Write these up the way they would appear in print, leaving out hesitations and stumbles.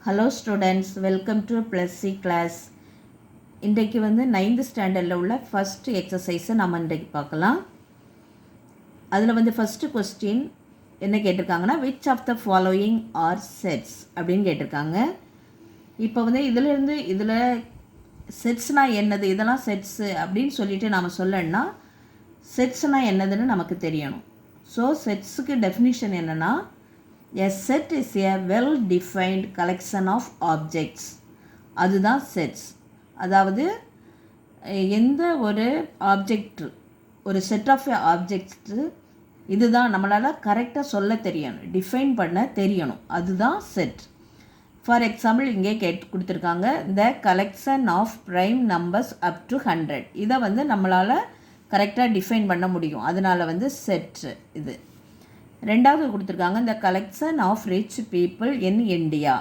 Hello students, welcome to plus C class. இன்றைக்கு வந்து 9th ஸ்டாண்டர்டில் உள்ள ஃபஸ்ட்டு எக்ஸசைஸை நம்ம இன்றைக்கு பார்க்கலாம். அதில் வந்து ஃபஸ்ட்டு கொஸ்டின் என்ன கேட்டிருக்காங்கன்னா, which of the following are sets அப்படின்னு கேட்டிருக்காங்க. இப்போ வந்து இதில் செட்ஸ்னால் என்னது, இதெல்லாம் செட்ஸு அப்படின்னு சொல்லிட்டு நாம் சொல்லணும்னா செட்ஸ்னால் என்னதுன்னு நமக்கு தெரியணும். ஸோ செட்ஸுக்கு டெஃபினிஷன் என்னென்னா, a set is a well defined collection of objects. அதுதான் செட்ஸ். அதாவது எந்த ஒரு ஆப்ஜெக்ட், ஒரு செட் ஆஃப் ஆப்ஜெக்ட்ஸு இதுதான் நம்மளால் கரெக்டாக சொல்ல தெரியணும், டிஃபைன் பண்ண தெரியணும், அதுதான் செட். ஃபார் எக்ஸாம்பிள் இங்கே கொடுத்துருக்காங்க, the collection of prime numbers up to 100. இதை வந்து நம்மளால் கரெக்டாக டிஃபைன் பண்ண முடியும், அதனால் வந்து செட் இது. ரெண்டாவது கொடுத்துருக்காங்க, இந்த collection of rich people in India.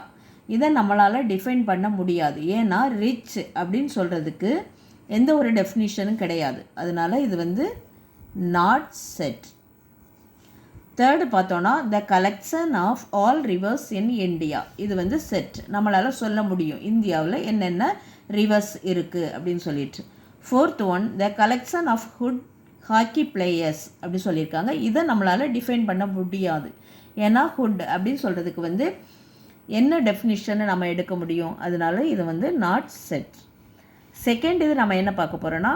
இதை நம்மளால் டிஃபைன் பண்ண முடியாது, ஏன்னா ரிச் அப்படின்னு சொல்கிறதுக்கு எந்த ஒரு டெஃபினிஷனும் கிடையாது, அதனால் இது வந்து நாட் செட். தேர்டு பார்த்தோன்னா, the collection of all rivers in India. இது வந்து செட், நம்மளால் சொல்ல முடியும் இந்தியாவில் என்னென்ன ரிவர்ஸ் இருக்குது அப்படின்னு சொல்லிட்டு. Fourth one, the collection of hockey players அப்படி சொல்லியிருக்காங்க. இதை நம்மளால் டிஃபைன் பண்ண முடியாது, ஏன்னா ஹுட் அப்படின்னு சொல்கிறதுக்கு வந்து என்ன டெஃபினிஷனை நம்ம எடுக்க முடியும், அதனால இது வந்து நாட் செட். செகண்ட் இது நம்ம என்ன பார்க்க போகிறோன்னா,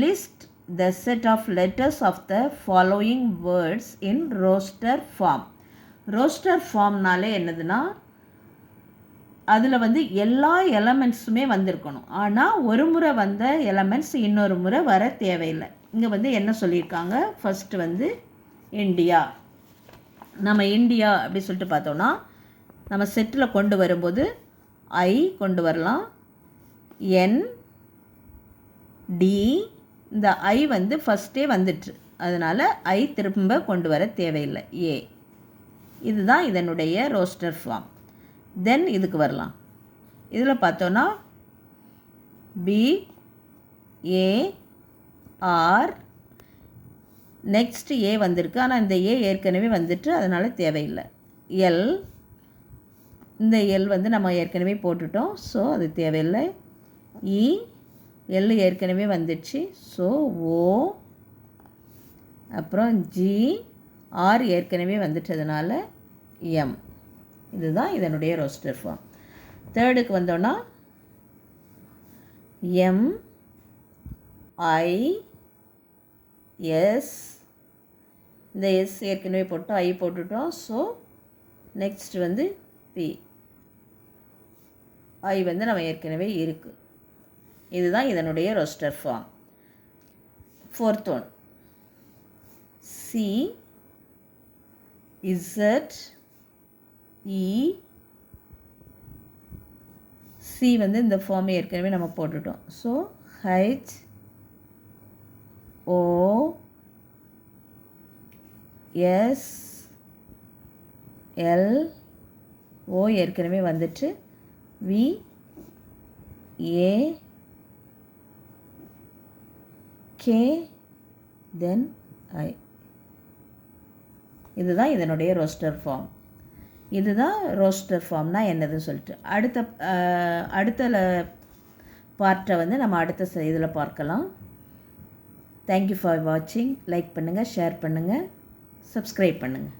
list the set of letters of the following words in roster form. Roster ஃபார்ம்னாலே என்னதுன்னா, அதில் வந்து எல்லா எலமெண்ட்ஸுமே வந்திருக்கணும், ஆனால் ஒரு முறை வந்த எலமெண்ட்ஸ் இன்னொரு முறை வர தேவையில்லை. இங்கே வந்து என்ன சொல்லியிருக்காங்க, ஃபஸ்ட்டு வந்து இந்தியா. நம்ம இந்தியா அப்படி சொல்லிட்டு பார்த்தோன்னா, நம்ம செட்டில் கொண்டு வரும்போது ஐ கொண்டு வரலாம், என், டி. இந்த ஐ வந்து ஃபஸ்ட்டே வந்துட்டு, அதனால் ஐ திரும்ப கொண்டு வர தேவையில்லை, ஏ. இதுதான் இதனுடைய ரோஸ்டர் ஃபார்ம். தென் இதுக்கு வரலாம். இதில் பார்த்தோன்னா பி, ஏ, ஆர். நெக்ஸ்ட் ஏ வந்திருக்கு, ஆனால் இந்த ஏ ஏற்கனவே வந்துட்டு அதனால் தேவையில்லை. எல், இந்த எல் வந்து நம்ம ஏற்கனவே போட்டுட்டோம், ஸோ அது தேவையில்லை. இ, எல் ஏற்கனவே வந்துடுச்சு, ஸோ ஓ. அப்புறம் ஜி, ஆர் ஏற்கனவே வந்துட்டதுனால எம். இதுதான் இதனுடைய ரோஸ்டர் ஃபார்ம். தேர்டுக்கு வந்தோன்னா எம், ஐ, எஸ். இந்த எஸ் ஏற்கனவே போட்டோம், ஐ போட்டுட்டோம், ஸோ நெக்ஸ்ட் வந்து பி. ஐ வந்து நம்ம ஏற்கனவே இருக்குது. இதுதான் இதனுடைய roster form. Fourth one C, Z, E. C வந்து இந்த ஃபார்ம் ஏற்கனவே நம்ம போட்டுட்டோம், so H, O, S, L. O ஏற்கனவே வந்துட்டு, V, A, K, then I. இதுதான் இதனுடைய ரோஸ்டர் ஃபார்ம். இதுதான் ரோஸ்டர் ஃபார்ம்னால் என்னதுன்னு சொல்லிட்டு அடுத்த பார்ட்டை வந்து நம்ம அடுத்த இதில் பார்க்கலாம். தேங்க்யூ ஃபார் வாட்சிங். லைக் பண்ணுங்கள், ஷேர் பண்ணுங்கள், சப்ஸ்கிரைப் பண்ணுங்கள்.